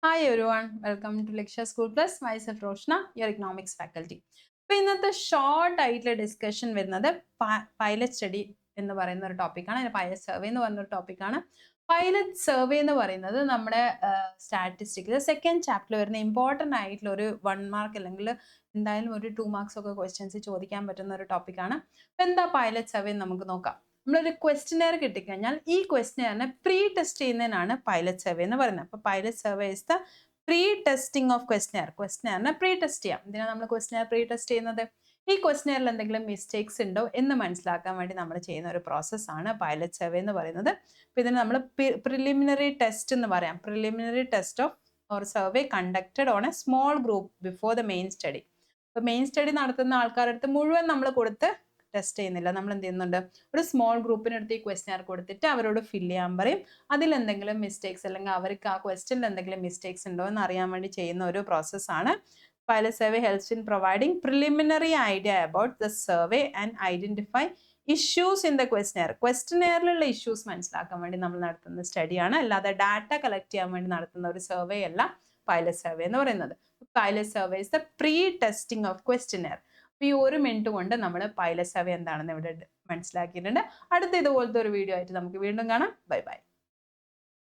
Hi everyone, welcome to Lecture School Plus. Myself Roshna, your economics faculty. അപ്പോൾ ഇന്നത്തെ short ആയിട്ടുള്ള discussion വരുന്നത് pilot study എന്ന് പറയുന്ന ഒരു ടോപ്പിക്കാണ്. അതിന് പൈലറ്റ് സർവേ എന്ന് പറയുന്ന ഒരു ടോപ്പിക്കാണ്. പൈലറ്റ് സർവേ എന്ന് പറയുന്നത് നമ്മുടെ സ്റ്റാറ്റിസ്റ്റിക്സിൽ സെക്കൻഡ് ചാപ്റ്ററിൽ വരുന്ന ഇമ്പോർട്ടൻ്റ് ആയിട്ടുള്ള ഒരു 1 മാർക്ക് അല്ലെങ്കിൽ എന്തായാലും ഒരു 2 മാർക്സ് ഒക്കെ ക്വസ്റ്റ്യൻസ് ചോദിക്കാൻ പറ്റുന്ന ഒരു ടോപ്പിക്കാണ്. അപ്പോൾ എന്താ പൈലറ്റ് സർവേ എന്ന് നമുക്ക് നോക്കാം. നമ്മളൊരു ക്വസ്റ്റ്യനെയർ കിട്ടിക്കഴിഞ്ഞാൽ ഈ ക്വസ്റ്റ്യനെയറിനെ പ്രീ ടെസ്റ്റ് ചെയ്യുന്നതിനാണ് പൈലറ്റ് സർവേ എന്ന് പറയുന്നത്. അപ്പോൾ pilot survey is the pre testing of ക്വസ്റ്റ്യനെയറിനെ പ്രീ ടെസ്റ്റ് ചെയ്യാം. ഇതിനാണ് നമ്മൾ ക്വസ്റ്റ്യനെയർ പ്രീ ടെസ്റ്റ് ചെയ്യുന്നത്. ഈ ക്വസ്റ്റ്യനെയറിൽ എന്തെങ്കിലും മിസ്റ്റേക്സ് ഉണ്ടോ എന്ന് മനസ്സിലാക്കാൻ വേണ്ടി നമ്മൾ ചെയ്യുന്ന ഒരു പ്രോസസ്സാണ് പൈലറ്റ് സർവേ എന്ന് പറയുന്നത്. അപ്പോൾ ഇതിന് നമ്മൾ പ്രിലിമിനറി ടെസ്റ്റ് എന്ന് പറയാം. Preliminary test of or survey conducted on A small group before the main study. അപ്പോൾ മെയിൻ സ്റ്റഡി നടത്തുന്ന ആൾക്കാരുടെ അടുത്ത് മുഴുവൻ നമ്മൾ കൊടുത്ത് ടെസ്റ്റ് ചെയ്യുന്നില്ല. നമ്മൾ എന്ത് ചെയ്യുന്നുണ്ട്, ഒരു സ്മോൾ ഗ്രൂപ്പിനടുത്ത് ഈ ക്വസ്റ്റ്യൻ കൊടുത്തിട്ട് അവരോട് ഫില്ല് ചെയ്യാൻ പറയും. അതിൽ എന്തെങ്കിലും മിസ്റ്റേക്സ് അല്ലെങ്കിൽ അവർക്ക് ആ ക്വസ്റ്റ്യനിൽ എന്തെങ്കിലും മിസ്റ്റേക്സ് ഉണ്ടോ എന്ന് അറിയാൻ വേണ്ടി ചെയ്യുന്ന ഒരു പ്രോസസ്സാണ്. Pilot survey helps in providing preliminary idea about the survey and identify issues in the ക്വസ്റ്റ്യനെയറിലുള്ള ഇഷ്യൂസ് മനസ്സിലാക്കാൻ വേണ്ടി നമ്മൾ നടത്തുന്ന സ്റ്റഡിയാണ്. അല്ലാതെ ഡാറ്റ കളക്ട് ചെയ്യാൻ വേണ്ടി നടത്തുന്ന ഒരു സർവേ അല്ല പൈലറ്റ് സർവേ എന്ന് പറയുന്നത്. Pilot survey is the pre testing of questionnaire. ഈ 1 മിനിറ്റ് കൊണ്ട് നമ്മൾ പൈലറ്റ് സർവേ എന്താണെന്ന് ഇവിടെ മനസ്സിലാക്കിയിട്ടുണ്ട്. അടുത്ത ഇതുപോലത്തെ ഒരു വീഡിയോ ആയിട്ട് നമുക്ക് വീണ്ടും കാണാം. Bye bye.